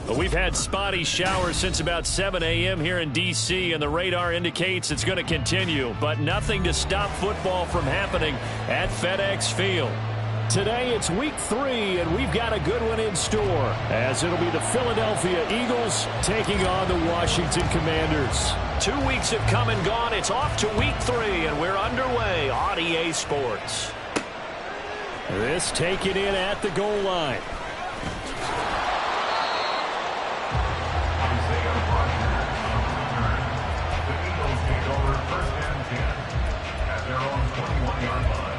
Well, we've had spotty showers since about 7 a.m. here in D.C., and the radar indicates it's going to continue, but nothing to stop football from happening at FedEx Field. Today it's week 3, and we've got a good one in store, as it'll be the Philadelphia Eagles taking on the Washington Commanders. 2 weeks have come and gone. It's off to week 3, and we're underway on EA Sports. This taken in at the goal line. First and 10 at their own 21-yard line.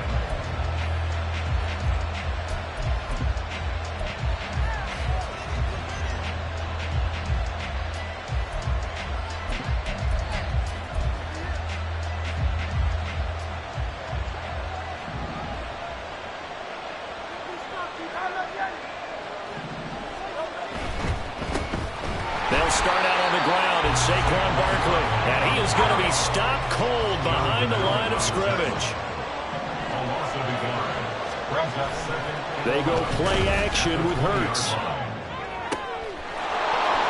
They'll start out on the ground, and Saquon Barkley, and he is going to be stopped cold behind the line of scrimmage. They go play action with Hurts.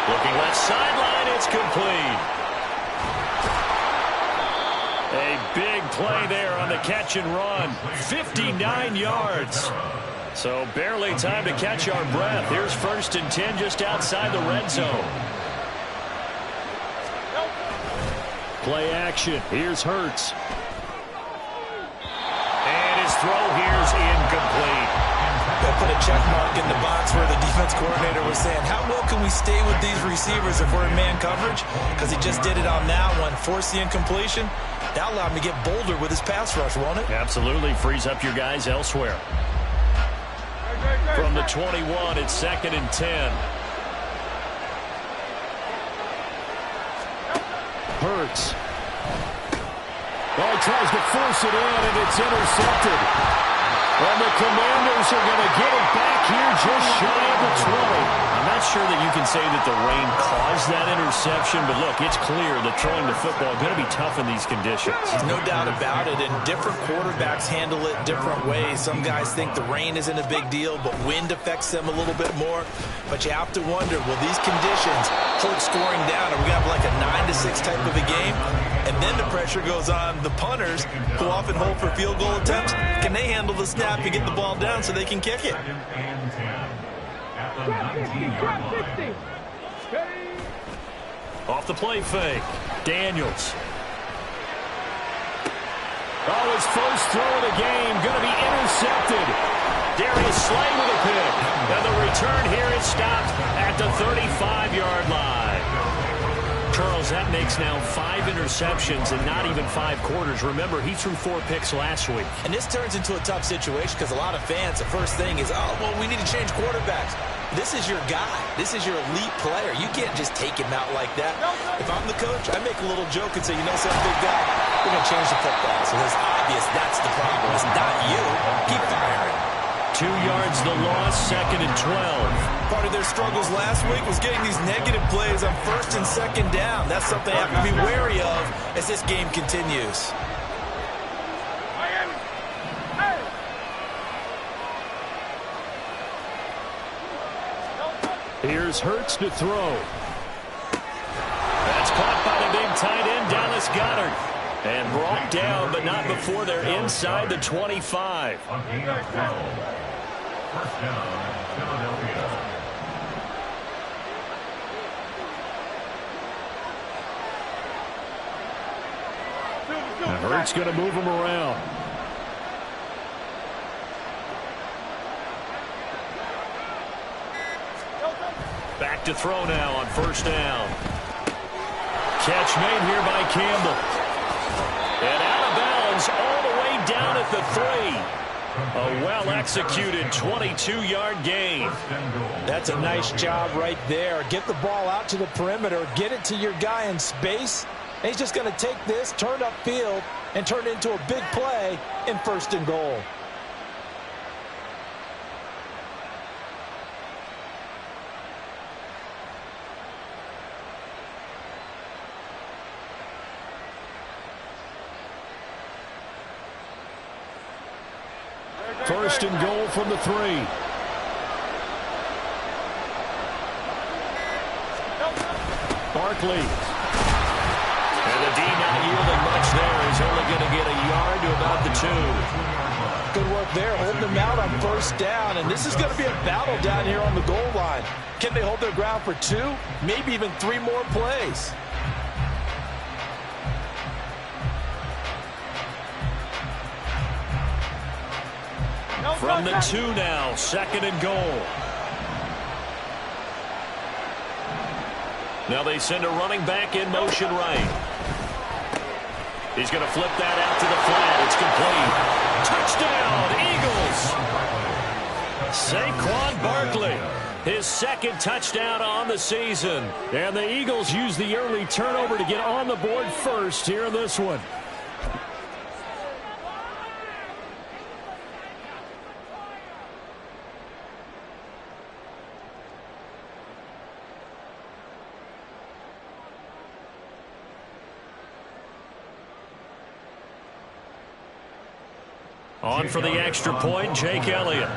Looking left sideline, it's complete. A big play there on the catch and run. 59 yards. So barely time to catch our breath. Here's first and 10 just outside the red zone. Play action. Here's Hurts. And his throw here's incomplete. They'll put a check mark in the box where the defense coordinator was saying, how well can we stay with these receivers if we're in man coverage? Because he just did it on that one. Force the incompletion. That allowed him to get bolder with his pass rush, won't it? Absolutely. Frees up your guys elsewhere. From the 21, it's 2nd and 10. Hurts. He tries to force it in, and it's intercepted. And the Commanders are going to get it back here just shy of the 20. I'm not sure that you can say that the rain caused that interception, but look, it's clear that throwing the football is going to be tough in these conditions. No doubt about it, and different quarterbacks handle it different ways. Some guys think the rain isn't a big deal, but wind affects them a little bit more. But you have to wonder, will these conditions hold scoring down? Are we going to have like a 9-6 type of a game? And then the pressure goes on the punters, who often hold for field goal attempts. Can they handle the snap and get the ball down so they can kick it? Off the play fake. Daniels. Oh, his first throw of the game going to be intercepted. Darius Slay with a pick. And the return here is stopped at the 35-yard line. Charles, that makes now 5 interceptions and not even 5 quarters. Remember, he threw 4 picks last week. And this turns into a tough situation because a lot of fans, the first thing is, oh, well, we need to change quarterbacks. This is your guy. This is your elite player. You can't just take him out like that. If I'm the coach, I make a little joke and say, you know something, big guy, we're going to change the football. So it's obvious that's the problem. It's not you. Keep firing. 2 yards the loss, 2nd and 12. Part of their struggles last week was getting these negative plays on 1st and 2nd down. That's something I have to be wary of as this game continues. Here's Hurts to throw. That's caught by the big tight end, Dallas Goedert. And brought down, but not before they're inside the 25. First down, Philadelphia. Hurts going to move him around. Back to throw now on 1st down. Catch made here by Campbell. And out of bounds all the way down at the 3. A well-executed 22-yard gain. That's a nice job right there. Get the ball out to the perimeter, get it to your guy in space, and he's just going to take this, turn upfield, and turn it into a big play in 1st and goal. First and goal from the 3. Barkley. And the D not yielding much there. He's only going to get a yard to about the 2. Good work there, holding them out on first down. And this is going to be a battle down here on the goal line. Can they hold their ground for 2, maybe even 3 more plays? From the 2 now, 2nd and goal. Now they send a running back in motion right. He's going to flip that out to the flat. It's complete. Touchdown, Eagles. Saquon Barkley, his 2nd touchdown on the season. And the Eagles use the early turnover to get on the board first here in this one. On for the extra point, Jake Elliott.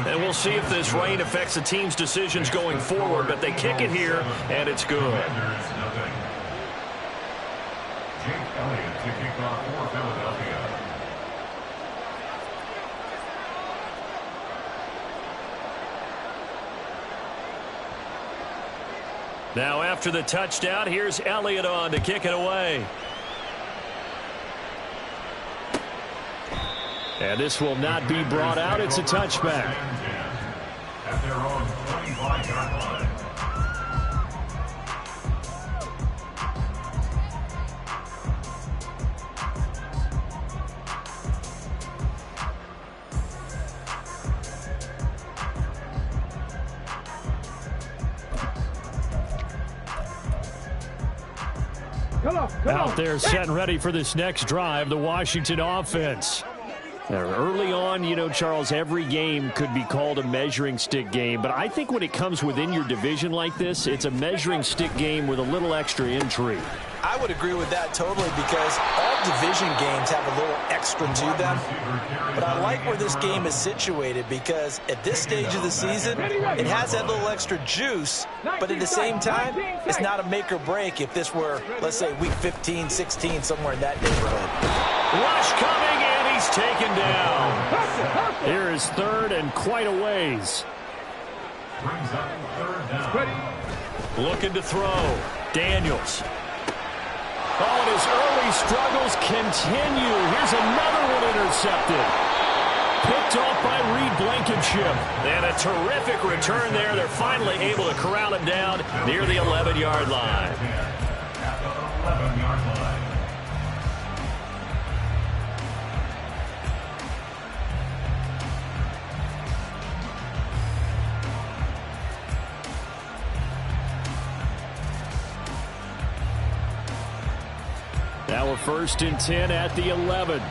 And we'll see if this rain affects the team's decisions going forward, but they kick it here, and it's good. Jake Elliott to kick off for Philadelphia. Now after the touchdown, here's Elliott on to kick it away. And this will not be brought out. It's a touchback. At their own 25-yard line. Out there set and ready for this next drive, the Washington offense. Early on, you know, Charles, every game could be called a measuring stick game, but I think when it comes within your division like this, it's a measuring stick game with a little extra intrigue. I would agree with that totally because all division games have a little extra to them. But I like where this game is situated because at this stage of the season, it has that little extra juice, but at the same time, it's not a make or break if this were, let's say, week 15, 16, somewhere in that neighborhood. Rush coming, and he's taken down. Here is 3rd and quite a ways. Brings up 3rd down. Looking to throw. Daniels. Oh, and his early struggles continue. Here's another one intercepted. Picked off by Reed Blankenship. And a terrific return there. They're finally able to corral him down near the 11-yard line. At the 11-yard line. Now a 1st and 10 at the 11.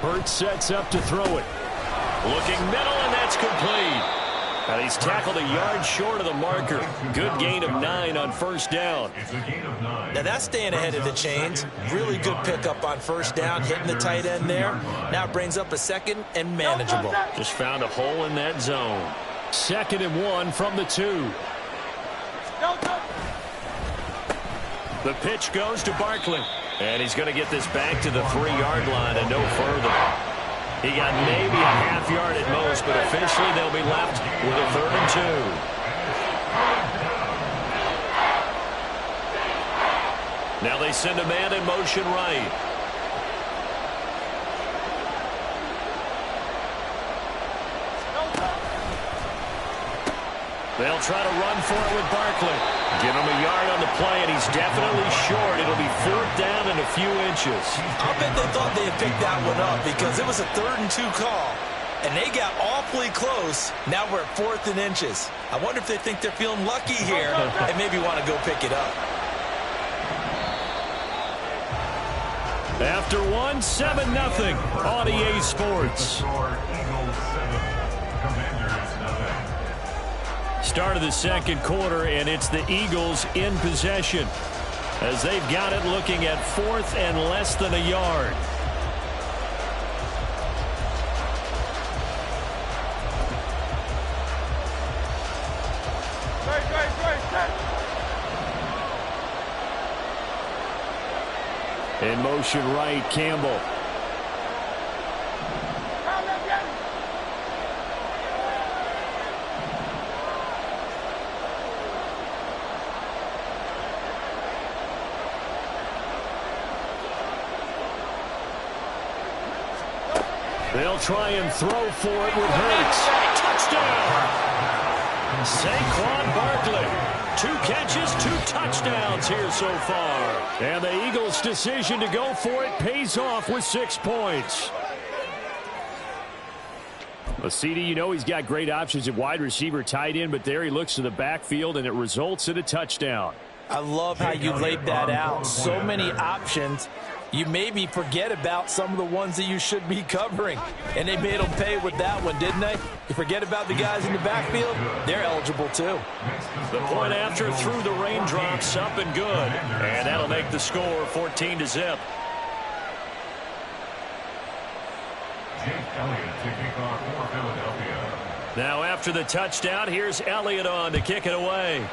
Burt sets up to throw it. Looking middle, and that's complete. And he's tackled a yard short of the marker. Good gain of 9 on 1st down. It's a gain of 9. Now that's staying ahead of the chains. Really good pickup on 1st down, hitting the tight end there. Now it brings up a 2nd and manageable. Just found a hole in that zone. 2nd and 1 from the 2. The pitch goes to Barkley. And he's going to get this back to the 3-yard line and no further. He got maybe a half yard at most, but officially they'll be left with a 3rd and 2. Now they send a man in motion right. They'll try to run for it with Barkley. Give him a yard on the play, and he's definitely short. It'll be 4th down and a few inches. I'll bet they thought they had picked that one up because it was a 3rd and 2 call. And they got awfully close. Now we're at 4th and inches. I wonder if they think they're feeling lucky here and maybe want to go pick it up. After one, 7-0 on EA Sports. Start of the second quarter, and it's the Eagles in possession as they've got it looking at 4th and less than a yard. In motion right, Campbell. They'll try and throw for it with Hurts. Touchdown! Saquon Barkley. 2 catches, 2 touchdowns here so far. And the Eagles' decision to go for it pays off with 6 points. Well, CD, you know he's got great options at wide receiver, tight end, but there he looks to the backfield, and it results in a touchdown. I love how you laid that out. So many options. You maybe forget about some of the ones that you should be covering. And they made them pay with that one, didn't they? You forget about the guys in the backfield, they're eligible too. The point after through the raindrops, up and good. And that'll make the score 14-0. Now after the touchdown, here's Elliott on to kick it away.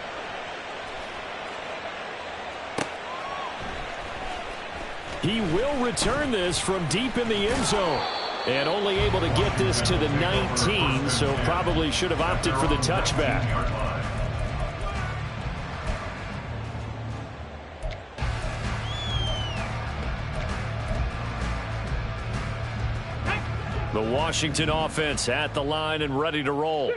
He will return this from deep in the end zone. And only able to get this to the 19, so probably should have opted for the touchback. The Washington offense at the line and ready to roll.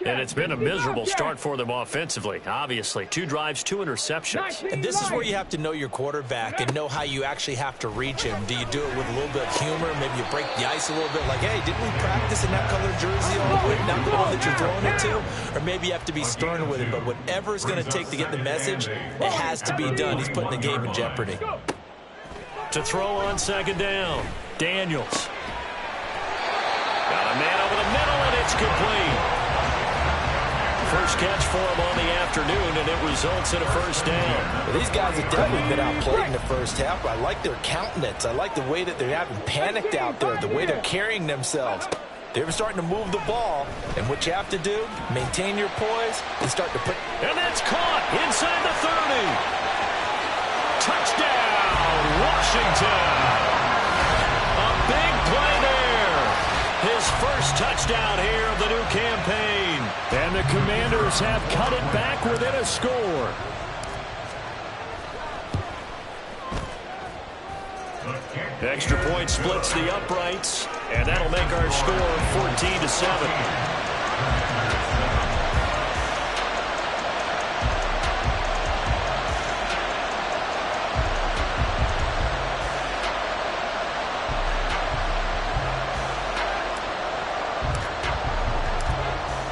And it's been a miserable start for them offensively, obviously. 2 drives, 2 interceptions. And this is where you have to know your quarterback and know how you actually have to reach him. Do you do it with a little bit of humor? Maybe you break the ice a little bit like, hey, didn't we practice in that colored jersey all week? Not the one that you're throwing it to. Or maybe you have to be stern with him. But whatever it's going to take to get the message, it has to be done. He's putting the game in jeopardy. To throw on second down, Daniels. Got a man over the middle, and it's complete. First catch for him on the afternoon, and it results in a first down. Well, these guys have definitely been outplayed in the first half. I like their countenance. I like the way that they haven't panicked out there, the way they're carrying themselves. They're starting to move the ball, and what you have to do, maintain your poise and start to put... And that's caught inside the 30. Touchdown, Washington. A big play there. His first touchdown here of the new campaign. And the Commanders have cut it back within a score. Extra point splits the uprights, and that'll make our score 14-7.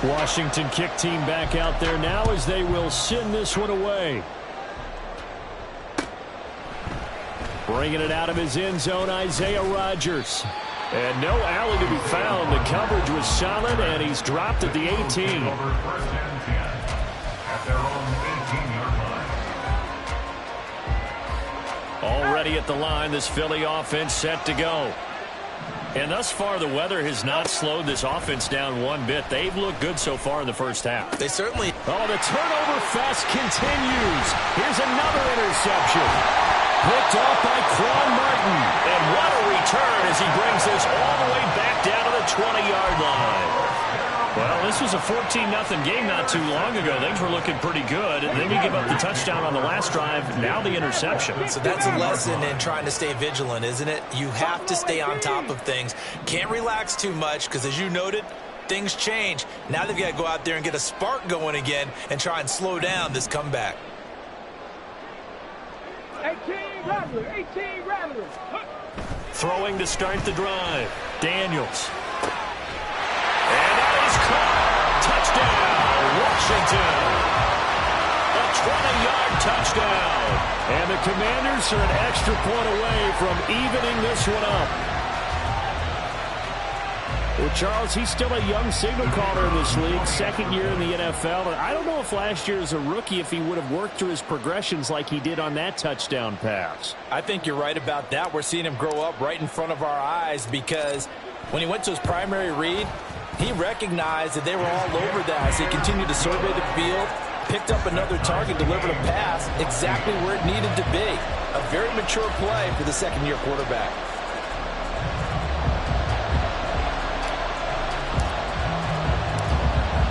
Washington kick team back out there now as they will send this one away. Bringing it out of his end zone, Isaiah Rodgers. And no alley to be found. The coverage was solid, and he's dropped at the 18. Already at the line, this Philly offense set to go. And thus far, the weather has not slowed this offense down one bit. They've looked good so far in the first half. They certainly... Oh, the turnover fest continues. Here's another interception. Picked off by Quan Martin. And what a return as he brings this all the way back down to the 20-yard line. Well, this was a 14-0 game not too long ago. Things were looking pretty good. And then you give up the touchdown on the last drive. Now the interception. So that's a lesson in trying to stay vigilant, isn't it? You have to stay on top of things. Can't relax too much because, as you noted, things change. Now they've got to go out there and get a spark going again and try and slow down this comeback. 18 Rattlers. Throwing to start the drive. Daniels. And that is caught. Touchdown, Washington. A 20-yard touchdown. And the Commanders are an extra point away from evening this one up. Well, Charles, he's still a young signal caller in this league, second year in the NFL. And I don't know if last year as a rookie, if he would have worked through his progressions like he did on that touchdown pass. I think you're right about that. We're seeing him grow up right in front of our eyes because when he went to his primary read, he recognized that they were all over that as he continued to survey the field, picked up another target, delivered a pass exactly where it needed to be. A very mature play for the second-year quarterback.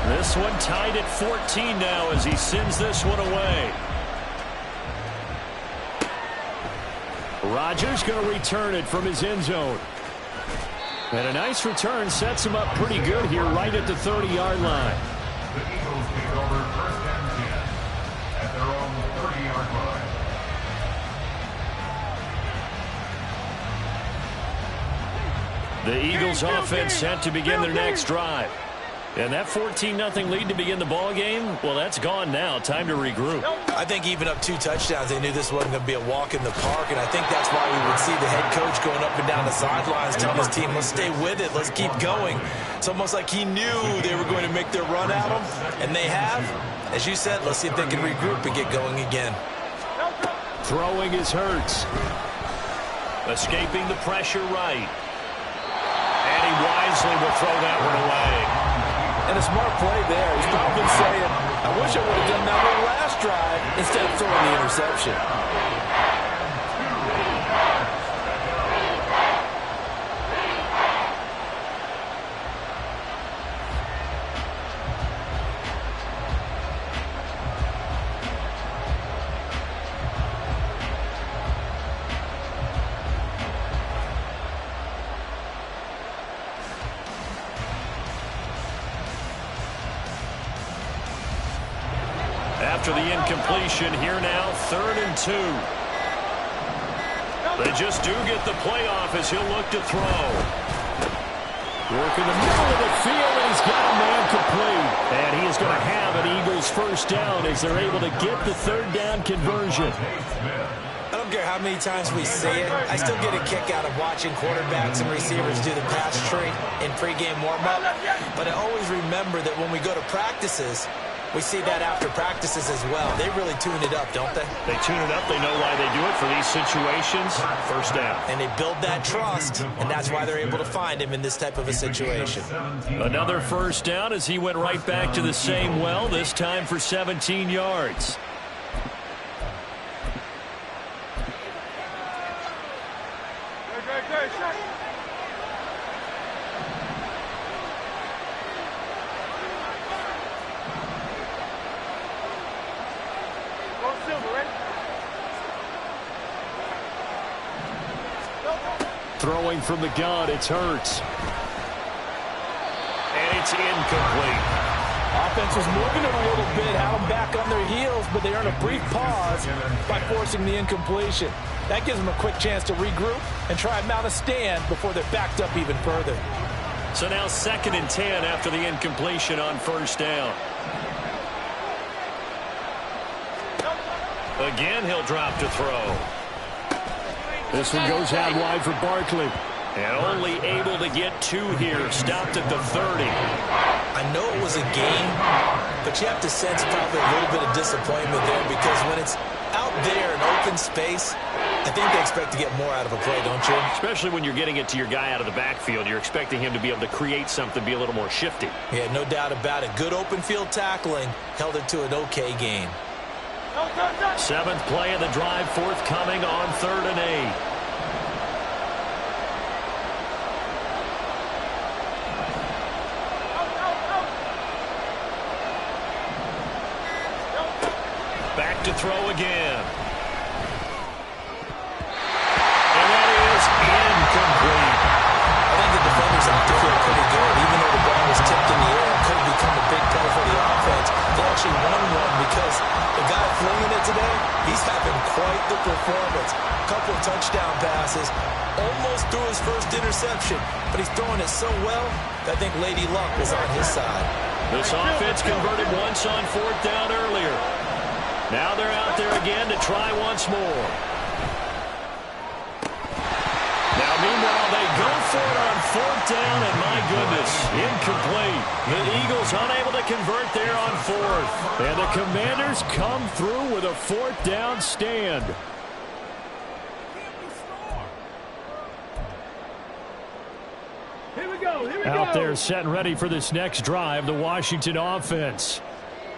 This one tied at 14 now as he sends this one away. Rodgers going to return it from his end zone. And a nice return sets him up pretty good here right at the 30-yard line. The Eagles take over first and 10 at their own 30-yard line. The Eagles offense set to begin their next drive. And that 14-0 lead to begin the ball game, well, that's gone now. Time to regroup. I think even up 2 touchdowns, they knew this wasn't going to be a walk in the park, and I think that's why we would see the head coach going up and down the sidelines telling his team, let's stay with it, let's keep going. It's almost like he knew they were going to make their run at him, and they have. As you said, let's see if they can regroup and get going again. Throwing is Hurts. Escaping the pressure right. And he wisely will throw that one away. And a smart play there. He's probably saying, I wish I would have done that on the last drive instead of throwing the interception. After the incompletion, here now, 3rd and 2. They just do get the playoff as he'll look to throw. Work in the middle of the field, and he's got a man complete. And he is going to have an Eagles first down as they're able to get the 3rd down conversion. I don't care how many times we say it. I still get a kick out of watching quarterbacks and receivers do the pass tree in pregame warm-up. But I always remember that when we go to practices, we see that after practices as well. They really tune it up, don't they? They tune it up. They know why they do it for these situations. First down. And they build that trust, and that's why they're able to find him in this type of a situation. Another first down as he went right back to the same well, this time for 17 yards. Throwing from the gun, it's Hurts. And it's incomplete. Offense was moving it a little bit, had them back on their heels, but they earned a brief pause by forcing the incompletion. That gives them a quick chance to regroup and try and mount a stand before they're backed up even further. So now 2nd and 10 after the incompletion on first down. Again, he'll drop to throw. This one goes out wide for Barkley. And only able to get 2 here. Stopped at the 30. I know it was a game, but you have to sense probably a little bit of disappointment there because when it's out there in open space, I think they expect to get more out of a play, don't you? Especially when you're getting it to your guy out of the backfield. You're expecting him to be able to create something, be a little more shifty. Yeah, no doubt about it. Good open field tackling held it to an okay game. 7th play of the drive, forthcoming on 3rd and 8. Back to throw again. And that is incomplete. I think the defenders have to feel pretty good. Even though the ball was tipped in the air and could have become a big play for the offense, they actually won one because the guy flinging it today, he's having quite the performance. Couple of touchdown passes, almost threw his first interception, but he's throwing it so well that I think Lady Luck was on his side. This offense converted once on 4th down earlier. Now they're out there again to try once more. Now, meanwhile, they go for it on 4th down, and my goodness, incomplete. The Eagles unable to convert there on 4th. And the Commanders come through with a 4th down stand. Here we go. Out there set and ready for this next drive, the Washington offense.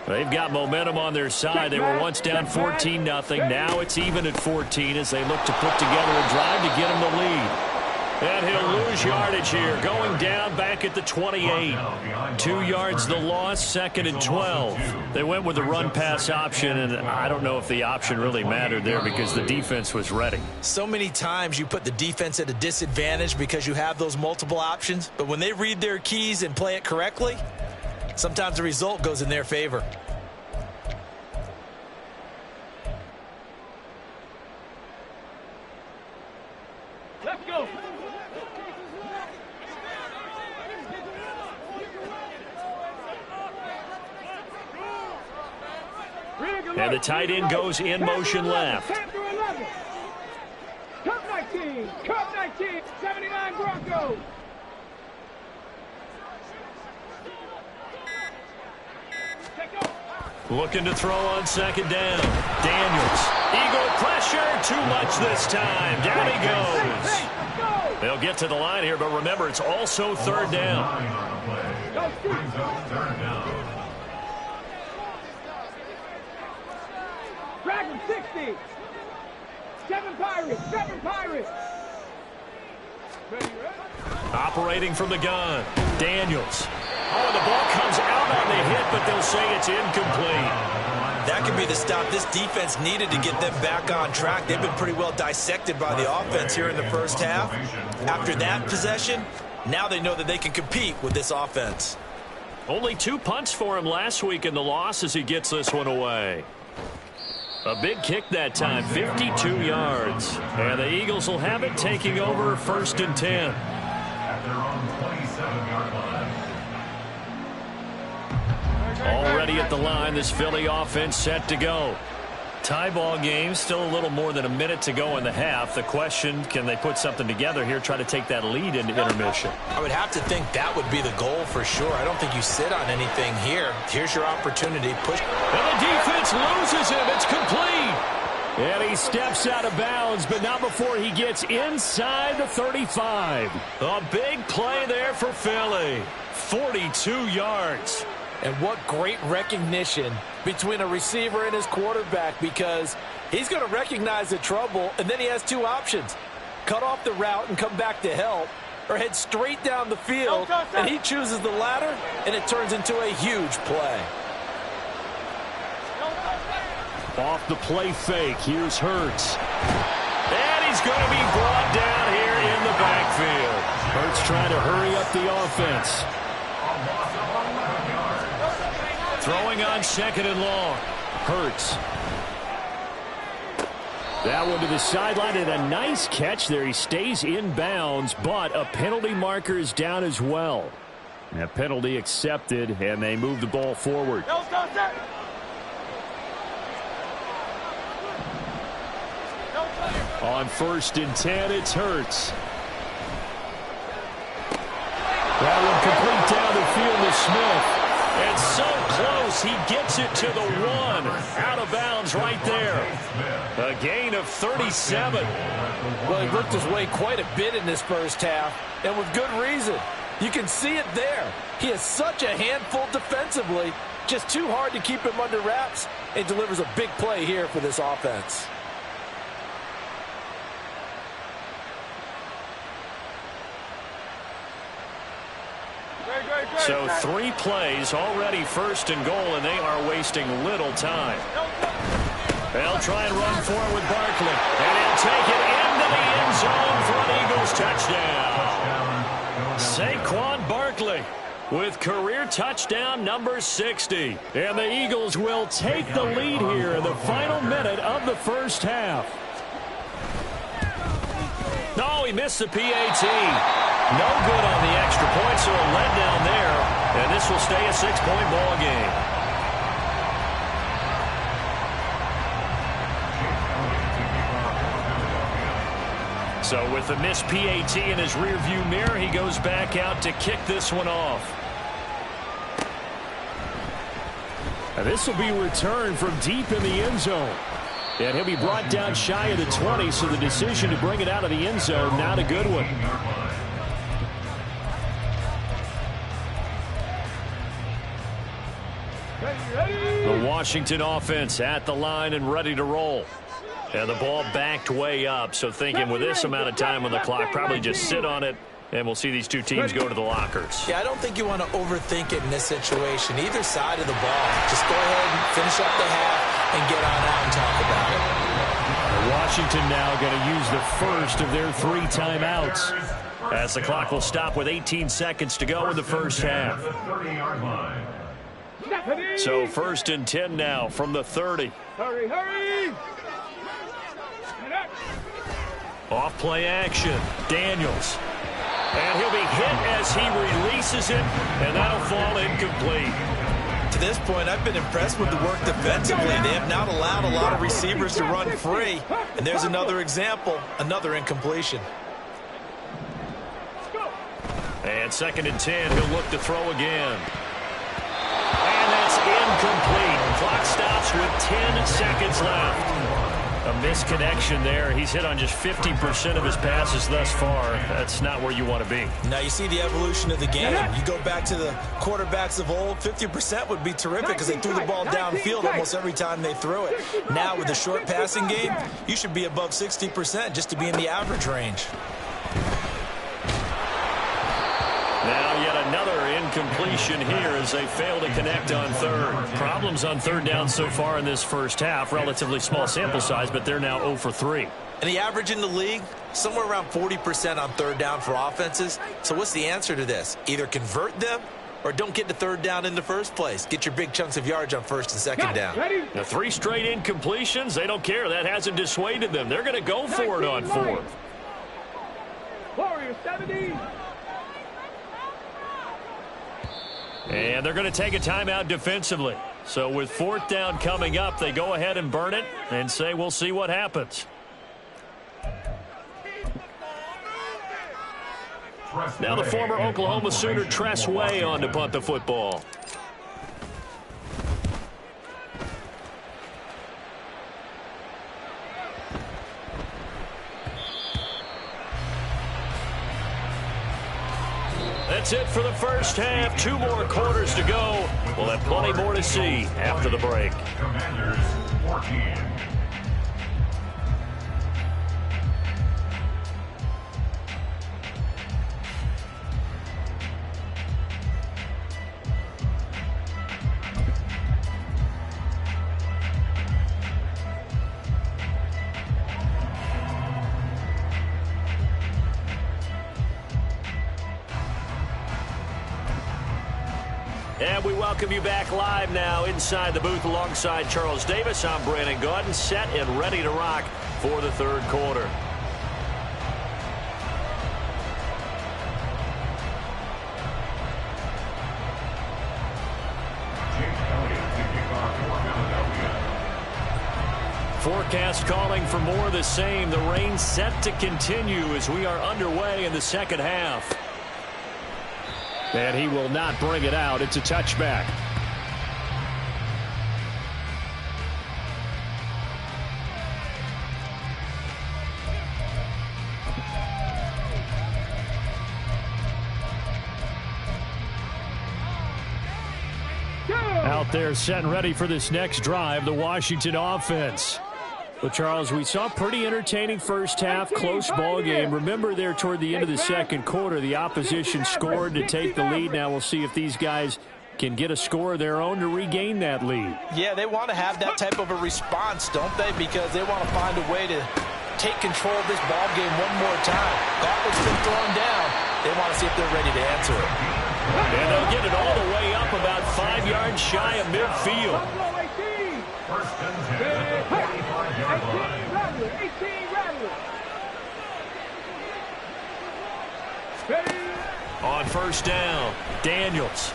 They've got momentum on their side. They were once down 14-0. Now it's even at 14 as they look to put together a drive to get them the lead. And he'll lose yardage here, going down back at the 28. 2 yards the loss, 2nd and 12. They went with the run-pass option, and I don't know if the option really mattered there because the defense was ready. So many times you put the defense at a disadvantage because you have those multiple options, but when they read their keys and play it correctly, sometimes the result goes in their favor. Let's go. And the tight end goes in motion left. Cup 19, 79 Broncos. Looking to throw on 2nd down. Daniels. Eagle pressure. Too much this time. Down he goes. They'll get to the line here, but remember, it's also 3rd down. Dragon 60. 7 Pirates. Operating from the gun. Daniels. Oh, the ball comes out on the hit, but they'll say it's incomplete. That could be the stop this defense needed to get them back on track. They've been pretty well dissected by the offense here in the first half. After that possession, now they know that they can compete with this offense. Only 2 punts for him last week in the loss as he gets this one away. A big kick that time, 52 yards. And the Eagles will have it taking over 1st and 10. At their own 27-yard line. Already at the line, this Philly offense set to go. Tie ball game, still a little more than a minute to go in the half. The question, can they put something together here, try to take that lead into intermission? I would have to think that would be the goal for sure. I don't think you sit on anything here. Here's your opportunity. Push. And the defense loses him. It's complete. And he steps out of bounds, but not before he gets inside the 35. A big play there for Philly. 42 yards. And what great recognition between a receiver and his quarterback, because he's going to recognize the trouble, and then he has 2 options. Cut off the route and come back to help, or head straight down the field, and he chooses the latter, and it turns into a huge play. Off the play fake, here's Hurts. And he's going to be brought down here in the backfield. Hurts trying to hurry up the offense. Throwing on 2nd and long. Hurts. That one to the sideline, and a nice catch there. He stays in bounds, but a penalty marker is down as well. That penalty accepted, and they move the ball forward. On 1st and 10, it's Hurts. That one complete down the field to Smith. And so close, he gets it to the 1. Out of bounds right there. A gain of 37. Well, he worked his way quite a bit in this first half, and with good reason. You can see it there. He is such a handful defensively, just too hard to keep him under wraps, and delivers a big play here for this offense. So 3 plays, already 1st and goal, and they are wasting little time. They'll try and run forward with Barkley. And he'll take it into the end zone for an Eagles touchdown. Saquon Barkley with career touchdown number 60. And the Eagles will take the lead here in the final minute of the first half. No, he missed the PAT. No good on the extra point, so a letdown there. And this will stay a 6-point ball game. So with the missed PAT in his rearview mirror, he goes back out to kick this one off. And this will be returned from deep in the end zone. And he'll be brought down shy of the 20, so the decision to bring it out of the end zone, not a good one. The Washington offense at the line and ready to roll. And the ball backed way up, so thinking with this amount of time on the clock, probably just sit on it, and we'll see these two teams go to the lockers. Yeah, I don't think you want to overthink it in this situation. Either side of the ball. Just go ahead and finish up the half and get on out and talk about it. Washington now going to use the first of their 3 timeouts, as the clock will stop with 18 seconds to go in the first half. So 1st and 10 now from the 30. Hurry, hurry! Off play action. Daniels. And he'll be hit as he releases it, and that'll fall incomplete. To this point, I've been impressed with the work defensively. They have not allowed a lot of receivers to run free. And there's another example, another incompletion. And 2nd and 10, he'll look to throw again. And that's incomplete. Clock stops with 10 seconds left. A misconnection there. He's hit on just 50% of his passes thus far. That's not where you want to be. Now you see the evolution of the game. You go back to the quarterbacks of old, 50% would be terrific because they threw the ball downfield almost every time they threw it. Now with the short passing game, you should be above 60% just to be in the average range. Now yet another incompletion here as they fail to connect on 3rd. Problems on 3rd down so far in this first half. Relatively small sample size, but they're now 0 for 3. And the average in the league, somewhere around 40% on 3rd down for offenses. So what's the answer to this? Either convert them or don't get to 3rd down in the first place. Get your big chunks of yards on 1st and 2nd down. Now 3 straight incompletions. They don't care. That hasn't dissuaded them. They're going to go for it on 4th. Warriors 70. And they're going to take a timeout defensively. So with 4th down coming up, they go ahead and burn it and say we'll see what happens. Now the former Oklahoma Sooner Tress Way on to punt the football. That's it for the first half. 2 more quarters to go. We'll have plenty more to see after the break. Commanders 14. And we welcome you back live now inside the booth alongside Charles Davis. I'm Brandon Gaudin, set and ready to rock for the 3rd quarter. Forecast calling for more of the same. The rain set to continue as we are underway in the 2nd half. And he will not bring it out. It's a touchback. Out there set and ready for this next drive, the Washington offense. Well, Charles, we saw a pretty entertaining first half, close ball game. Remember there toward the end of the 2nd quarter, the opposition scored to take the lead. Now we'll see if these guys can get a score of their own to regain that lead. Yeah, they want to have that type of a response, don't they? Because they want to find a way to take control of this ball game one more time. Gauntlet's been thrown down. They want to see if they're ready to answer it. And they'll get it all the way up about 5 yards shy of midfield. First and 10, 45-yard line. 18 Rattler. On 1st down, Daniels.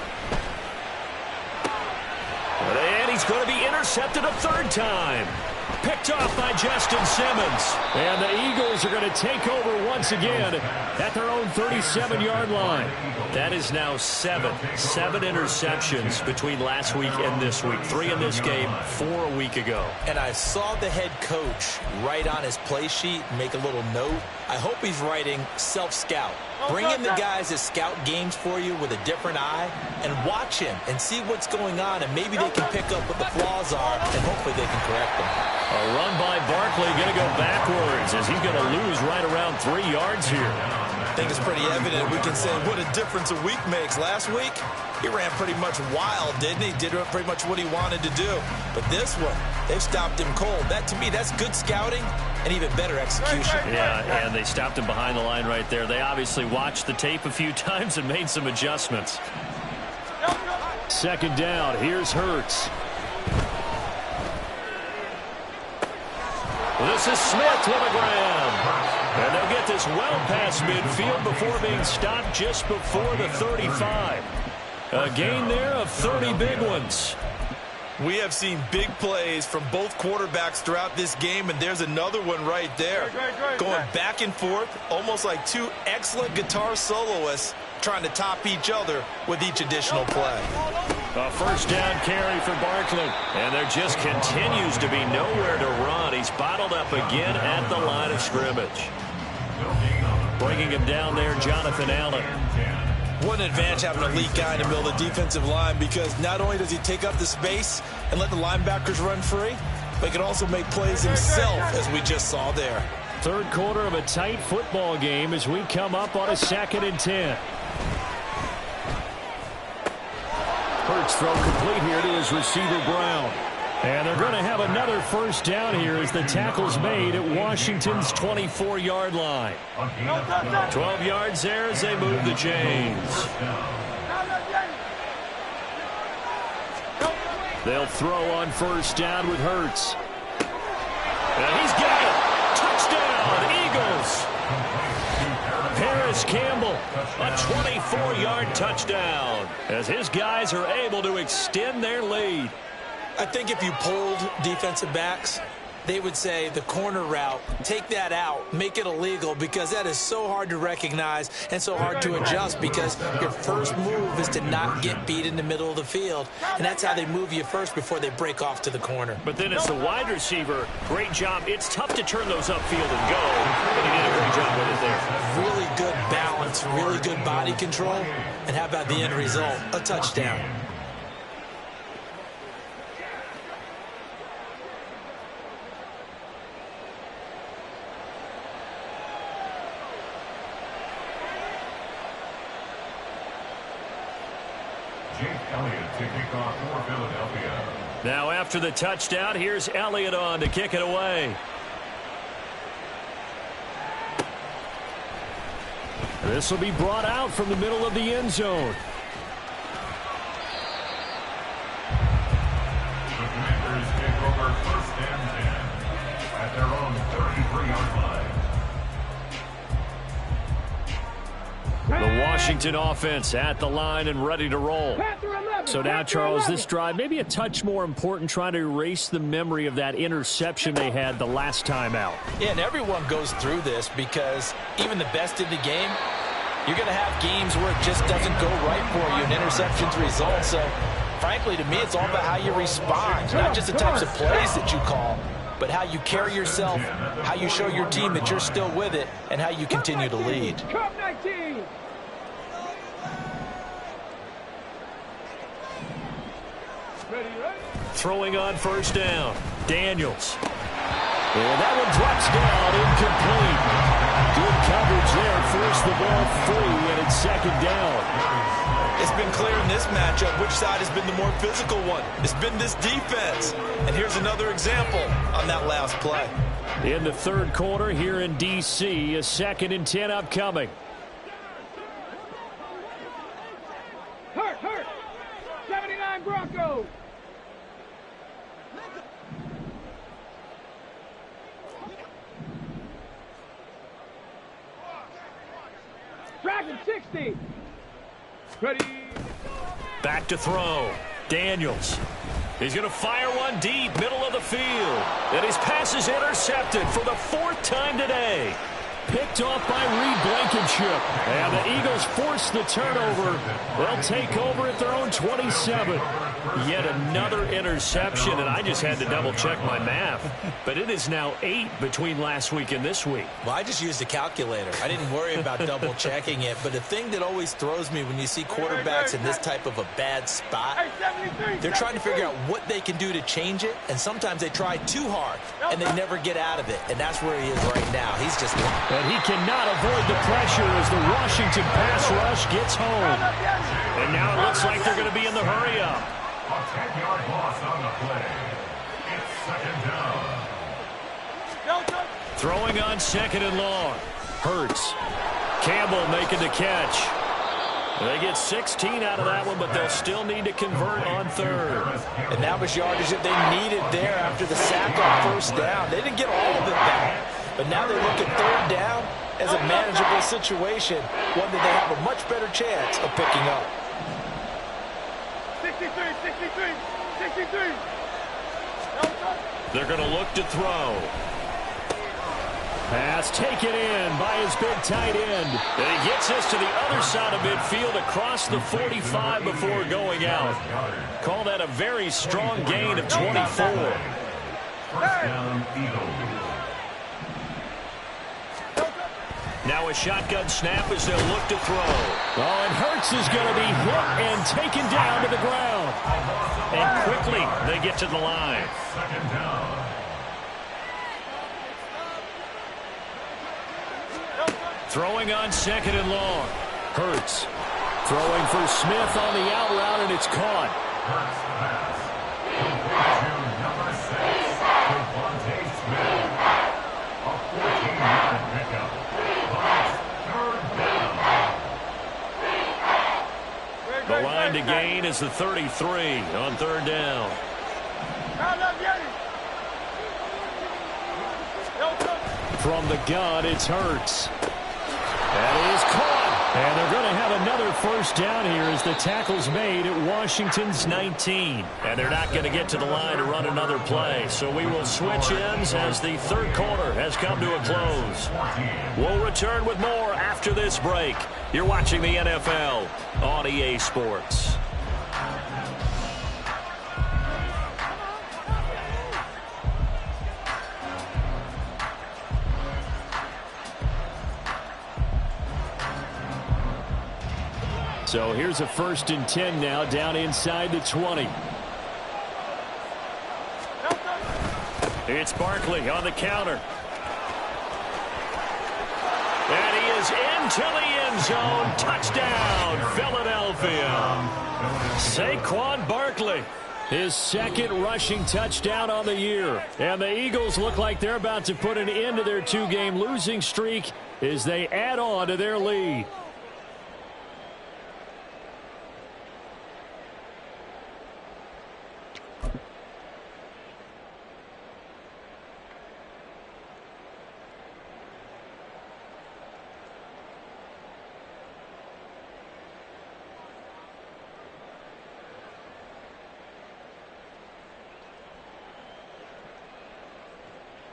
And he's going to be intercepted a 3rd time. Picked off by Justin Simmons. And the Eagles are going to take over once again at their own 37-yard line. That is now seven interceptions between last week and this week. 3 in this game, 4 a week ago. And I saw the head coach write on his play sheet, make a little note. I hope he's writing self-scout. Bring in the guys that scout games for you with a different eye and watch him and see what's going on, and maybe they can pick up what the flaws are, and hopefully they can correct them. A run by Barkley, going to go backwards as he's going to lose right around 3 yards here. I think it's pretty evident. We can say what a difference a week makes. Last week, he ran pretty much wild, didn't he? Did pretty much what he wanted to do. But this one, they've stopped him cold. That, to me, that's good scouting and even better execution. Yeah, and they stopped him behind the line right there. They obviously watched the tape a few times and made some adjustments. Second down, here's Hurts. This is Smith with a grab. And they'll get this well past midfield before being stopped just before the 35. A gain there of 30 big ones. We have seen big plays from both quarterbacks throughout this game, and there's another one right there. Going back and forth, almost like two excellent guitar soloists trying to top each other with each additional play. A first down carry for Barkley. And there just continues to be nowhere to run. He's bottled up again at the line of scrimmage. Bringing him down there, Jonathan Allen. What an advantage having an elite guy in the middle of the defensive line, because not only does he take up the space and let the linebackers run free, but he can also make plays himself, as we just saw there. Third quarter of a tight football game as we come up on a 2nd and 10. Hurts throw complete here to his receiver Brown. And they're going to have another first down here as the tackle's made at Washington's 24-yard line. 12 yards there as they move the chains. They'll throw on first down with Hurts. And he's got it. Touchdown, Eagles. Paris Campbell, a 24-yard touchdown as his guys are able to extend their lead. I think if you polled defensive backs, they would say the corner route, take that out, make it illegal, because that is so hard to recognize and so hard to adjust, because your first move is to not get beat in the middle of the field, and that's how they move you first before they break off to the corner. But then as the wide receiver, great job. It's tough to turn those upfield and go, but he did a great job with it there. Really good balance, really good body control, and how about the end result? A touchdown. Now after the touchdown, here's Elliott on to kick it away. This will be brought out from the middle of the end zone. The Commanders take over 1st and 10 at their own 33-yard line. The Washington offense at the line and ready to roll. So now, Charles, this drive maybe a touch more important, trying to erase the memory of that interception they had the last time out. Yeah, and everyone goes through this, because even the best in the game, you're going to have games where it just doesn't go right for you, and interceptions result. So, frankly, to me, it's all about how you respond, not just the types of plays that you call, but how you carry yourself, how you show your team that you're still with it, and how you continue to lead. Throwing on first down, Daniels. And that one drops down, incomplete. Good coverage there, forced the ball free, and it's 2nd down. It's been clear in this matchup which side has been the more physical one. It's been this defense. And here's another example on that last play. In the third quarter here in D.C., a 2nd and 10 upcoming. Hurt. 79 Broncos. Dragon 60. Ready. Back to throw. Daniels. He's going to fire one deep, middle of the field. And his pass is intercepted for the 4th time today. Picked off by Reed Blankenship. And the Eagles force the turnover. They'll take over at their own 27. Yet another interception, and I just had to double-check my math. But it is now 8 between last week and this week. Well, I just used a calculator. I didn't worry about double-checking it. But the thing that always throws me when you see quarterbacks in this type of a bad spot, they're trying to figure out what they can do to change it, and sometimes they try too hard, and they never get out of it. And that's where he is right now. He's just... And he cannot avoid the pressure as the Washington pass rush gets home. And now it looks like they're going to be in the hurry-up. A 10-yard loss on the play. It's 2nd down. Throwing on 2nd and long. Hurts. Campbell making the catch. They get 16 out of that one, but they'll still need to convert on 3rd. And that was yardage that they needed there after the sack on 1st down. They didn't get all of it back. But now they look at 3rd down as a manageable situation, one that they have a much better chance of picking up. 63. They're going to look to throw. Pass taken in by his big tight end. And he gets this to the other side of midfield across the 45 before going out. Call that a very strong gain of 24. 1st down, Eagles. Now a shotgun snap as they'll look to throw. Oh, and Hurts is going to be hit and taken down to the ground. And quickly they get to the line. 2nd down. Throwing on 2nd and long. Hurts throwing for Smith on the out route, and it's caught. Hurts pass. Completion number 6. Devontae Smith. A 14-yard pickup. The line to gain is the 33 on 3rd down. From the gun, it's Hurts. That is caught. And they're going to have another 1st down here as the tackle's made at Washington's 19. And they're not going to get to the line to run another play. So we will switch ends as the 3rd quarter has come to a close. We'll return with more after this break. You're watching the NFL on EA Sports. So here's a 1st and 10 now down inside the 20. It's Barkley on the counter. And he is into the end zone. Touchdown, Philadelphia. Saquon Barkley, his 2nd rushing touchdown on the year. And the Eagles look like they're about to put an end to their 2-game losing streak as they add on to their lead.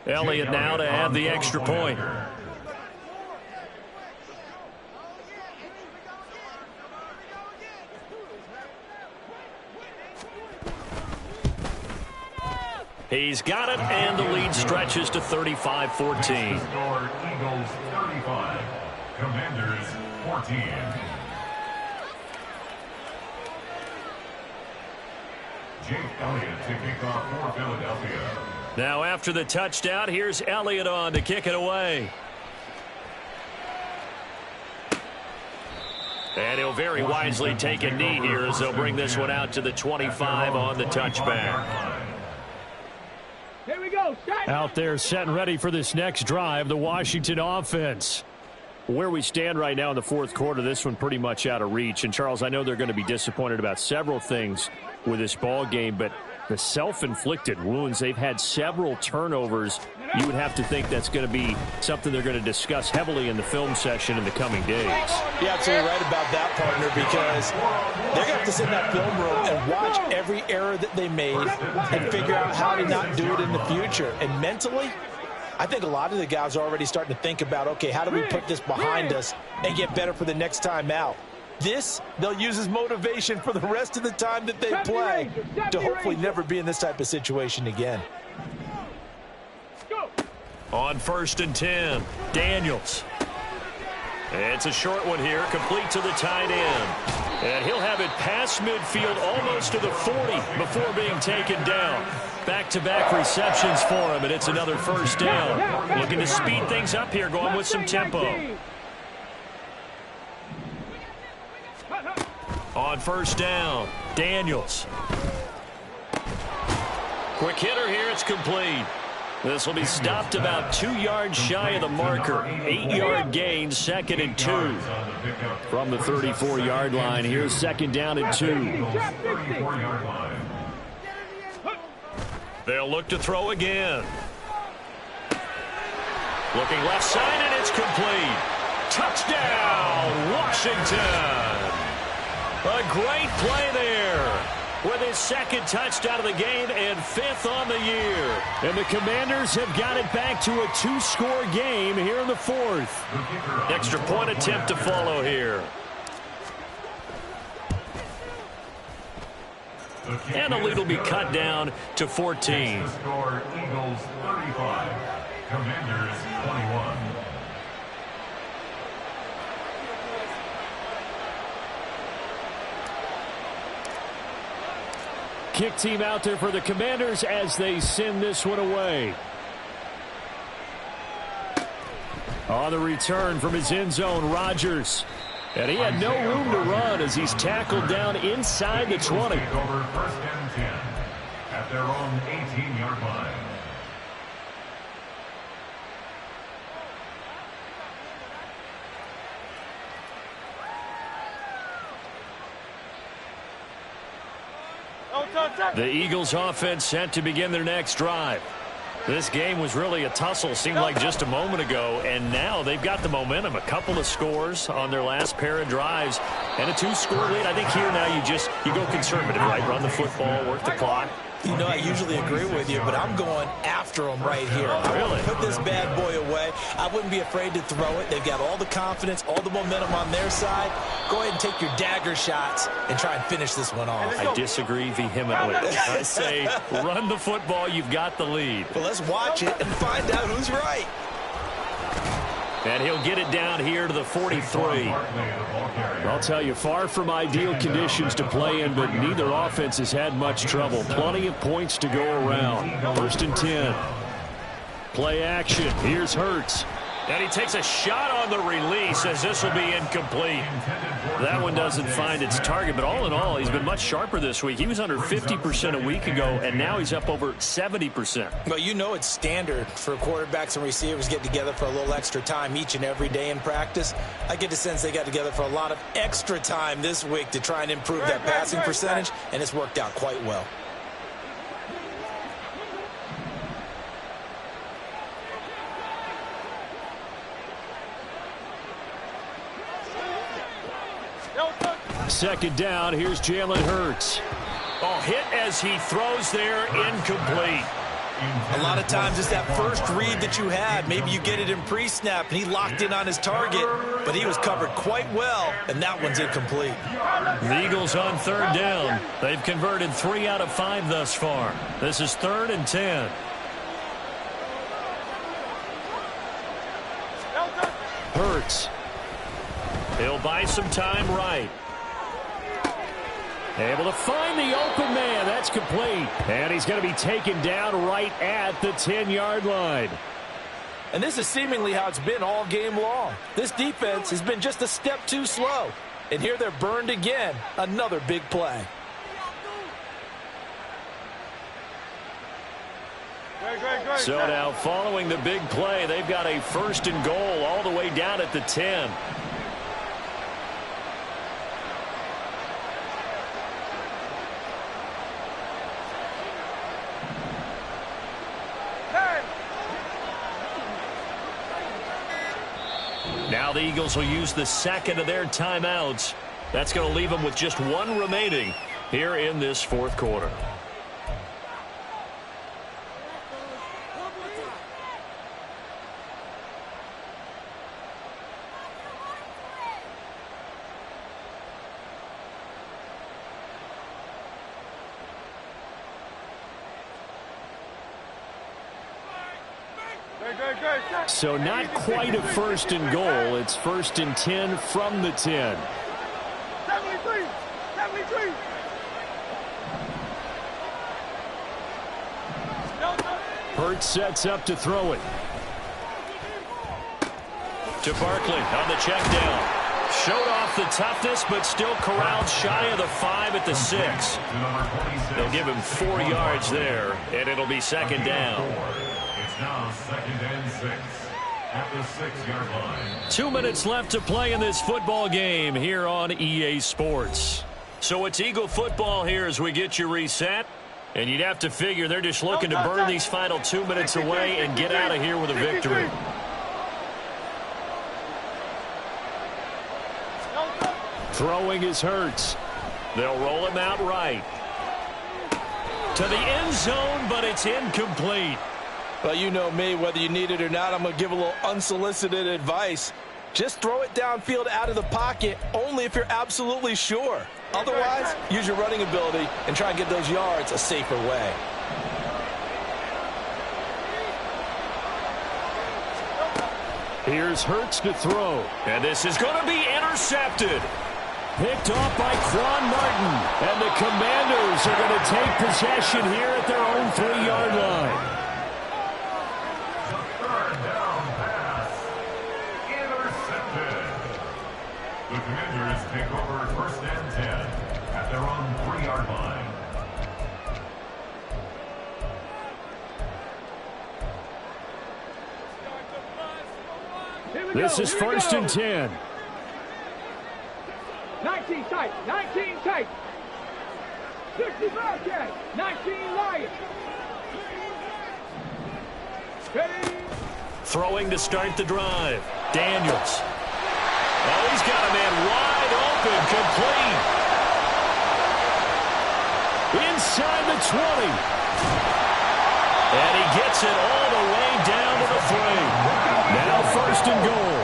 Elliott now to add the extra point. He's got it, and the lead stretches to 35-14. Score Eagles 35, Commanders 14. Jake Elliott to kick off for Philadelphia. Now after the touchdown, here's Elliott on to kick it away. And he'll very wisely take a knee here as they'll bring this one out to the 25 on the touchback. Here we go. Out there set and ready for this next drive, the Washington offense. Where we stand right now in the 4th quarter, this one pretty much out of reach. And, Charles, I know they're going to be disappointed about several things with this ball game, but The self-inflicted wounds. They've had several turnovers. You would have to think that's going to be something they're going to discuss heavily in the film session in the coming days. You're absolutely right about that, partner, because they're going to have to sit in that film room and watch every error that they made and figure out how to not do it in the future. And mentally, I think a lot of the guys are already starting to think about, okay, how do we put this behind us and get better for the next time out? This, they'll use as motivation for the rest of the time that they play to hopefully never be in this type of situation again. On 1st and 10, Daniels. It's a short one here, complete to the tight end. And he'll have it past midfield, almost to the 40 before being taken down. Back-to-back receptions for him, and it's another first down. Looking to speed things up here, going with some tempo. On 1st down, Daniels. Quick hitter here, it's complete. This will be stopped about 2 yards shy of the marker. 8-yard gain, 2nd and 2. From the 34-yard line, here's 2nd down and 2. They'll look to throw again. Looking left side, and it's complete. Touchdown, Washington. A great play there with his 2nd touchdown of the game and 5th on the year. And the Commanders have got it back to a 2-score game here in the 4th. Extra point attempt to follow here. And the lead will be cut down to 14. Score Eagles 35, Commanders 21. Kick team out there for the Commanders as they send this one away. On the return from his end zone, Rodgers. And he had no room to run as he's tackled down inside the 20. Take over 1st and 10 at their own 18-yard line. The Eagles offense set to begin their next drive. This game was really a tussle, seemed like just a moment ago, and now they've got the momentum. A couple of scores on their last pair of drives, and a 2-score lead. I think here now you go conservative, right? Run the football, work the clock. You know, I usually agree with you, but I'm going after him right here. I want to put this bad boy away. I wouldn't be afraid to throw it. They've got all the confidence, all the momentum on their side. Go ahead and take your dagger shots and try and finish this one off. I disagree vehemently. I say run the football. You've got the lead. Well, let's watch it and find out who's right. And he'll get it down here to the 43. I'll tell you, far from ideal conditions to play in, but neither offense has had much trouble. Plenty of points to go around. 1st and 10. Play action. Here's Hurts. And he takes a shot on the release as this will be incomplete. That one doesn't find its target, but all in all, he's been much sharper this week. He was under 50% a week ago, and now he's up over 70%. Well, you know it's standard for quarterbacks and receivers get together for a little extra time each and every day in practice. I get the sense they got together for a lot of extra time this week to try and improve that passing percentage, and it's worked out quite well. Second down, here's Jalen Hurts. Oh, hit as he throws there, incomplete. A lot of times it's that first read that you had. Maybe you get it in pre-snap, and he locked in on his target, but he was covered quite well, and that one's incomplete. The Eagles on 3rd down. They've converted 3 out of 5 thus far. This is 3rd and 10. Hurts. He'll buy some time right. Able to find the open man. That's complete. And he's going to be taken down right at the 10-yard line. And this is seemingly how it's been all game long. This defense has been just a step too slow. And here they're burned again. Another big play. So now following the big play, they've got a 1st and goal all the way down at the 10. Now the Eagles will use the second of their timeouts. That's going to leave them with just one remaining here in this fourth quarter. So not quite a first and goal. It's first and 10 from the 10. 73. Hurts sets up to throw it. To Barkley on the check down. Showed off the toughness, but still corralled shy of the 5 at the 6. They'll give him 4 yards there, and it'll be second down. It's now second and 6 at the 6-yard line. 2 minutes left to play in this football game here on EA Sports. So it's Eagle football here as we get you reset. And you'd have to figure they're just looking to burn these final 2 minutes away and get out of here with a victory. Throwing is Hurts. They'll roll him out right. To the end zone, but it's incomplete. Well, you know me, whether you need it or not, I'm going to give a little unsolicited advice. Just throw it downfield out of the pocket, only if you're absolutely sure. Otherwise, use your running ability and try and get those yards a safer way. Here's Hurts to throw. And this is going to be intercepted. Picked off by Quan Martin. And the Commanders are going to take possession here at their own 3-yard line. The Commanders take over first and 10 at their own 3-yard line. This is first and 10. 19 tight. 19 tight. 60 Bearcats. 19 Lions. Ready. Throwing to start the drive. Daniels. Oh, he's got a man wide open, complete. Inside the 20. And he gets it all the way down to the 3. Now first and goal.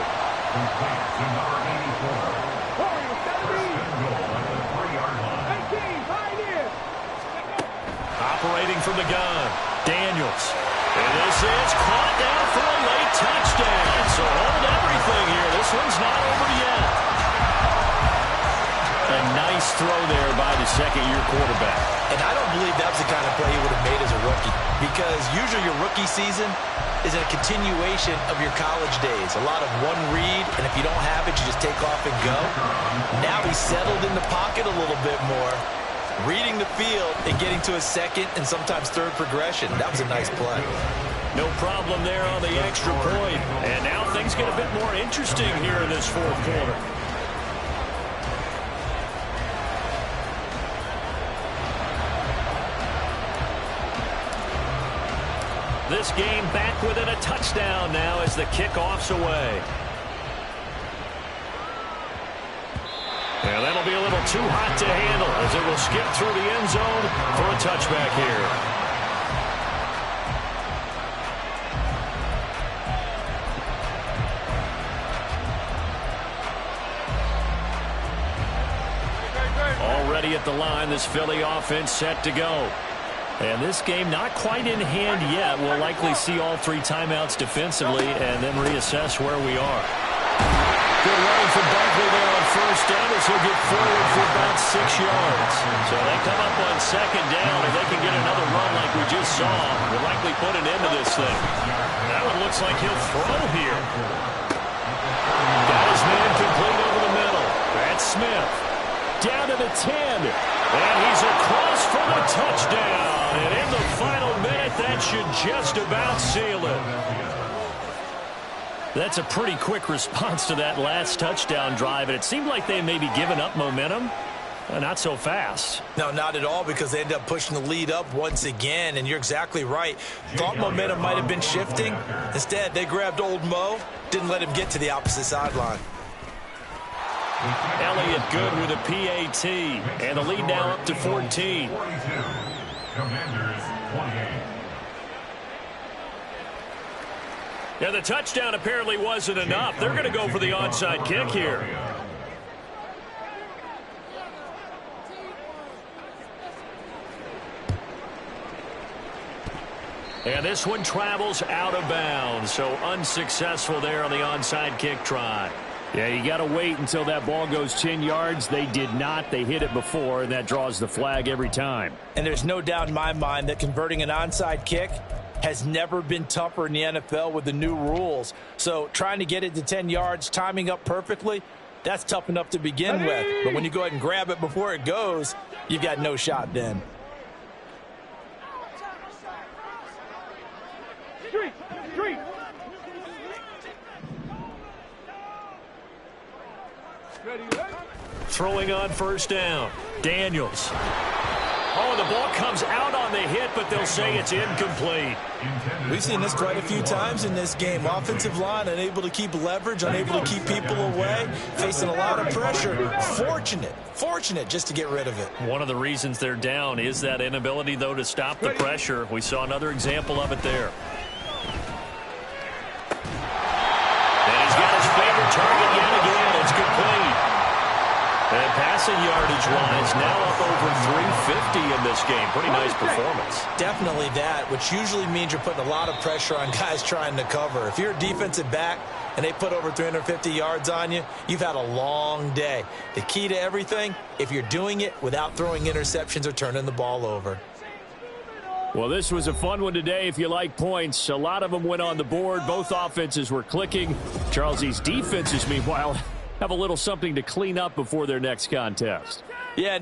Complete to number 84. First and goal at the 3-yard line. 18, 5 years. Operating from the gun. Daniels. And this is caught down for a late touchdown. So hold everything here. This one's not over yet. A nice throw there by the second-year quarterback. And I don't believe that was the kind of play he would have made as a rookie, because usually your rookie season is a continuation of your college days. A lot of one read, and if you don't have it, you just take off and go. Now he's settled in the pocket a little bit more, reading the field and getting to a second and sometimes third progression. That was a nice play. No problem there on the extra point. And now things get a bit more interesting here in this fourth quarter. This game back within a touchdown now as the kickoff's away. And that'll be a little too hot to handle as it will skip through the end zone for a touchback here. Already at the line, this Philly offense set to go. And this game not quite in hand yet. We'll likely see all 3 timeouts defensively and then reassess where we are. Good running from Barkley there on first down as he'll get forward for about 6 yards. So they come up on second down. If they can get another run like we just saw, we'll likely put an end to this thing. That one looks like he'll throw here. Got his man complete over the middle. That's Smith. Down to the 10. And he's across for the touchdown. And in the final minute, that should just about seal it. That's a pretty quick response to that last touchdown drive, and it seemed like they may be giving up momentum. Not so fast. No, not at all, because they ended up pushing the lead up once again, and you're exactly right. Thought momentum might have been shifting. Instead, they grabbed old Mo, didn't let him get to the opposite sideline. Elliott good with a PAT, and the lead now up to 14. Commanders 28. Yeah, the touchdown apparently wasn't enough. They're going to go for the onside kick here. And this one travels out of bounds, so unsuccessful there on the onside kick try. Yeah, you got to wait until that ball goes 10 yards. They did not. They hit it before, and that draws the flag every time. And there's no doubt in my mind that converting an onside kick has never been tougher in the NFL with the new rules. So trying to get it to 10 yards, timing up perfectly, that's tough enough to begin with. But when you go ahead and grab it before it goes, you've got no shot then. Street. Ready. Throwing on first down. Daniels. Oh, the ball comes out on the hit, but they'll say it's incomplete. We've seen this quite a few times in this game. Offensive line unable to keep leverage, unable to keep people away, facing a lot of pressure. Fortunate just to get rid of it. One of the reasons they're down is that inability, though, to stop the pressure. We saw another example of it there. And he's got his favorite target yet again. It's complete. And passing yardage-wise, now up over 350 in this game. Pretty nice performance. Definitely that, which usually means you're putting a lot of pressure on guys trying to cover. If you're a defensive back and they put over 350 yards on you, you've had a long day. The key to everything, if you're doing it without throwing interceptions or turning the ball over. Well, this was a fun one today if you like points. A lot of them went on the board. Both offenses were clicking. Charles's defenses, meanwhile, have a little something to clean up before their next contest. Yeah.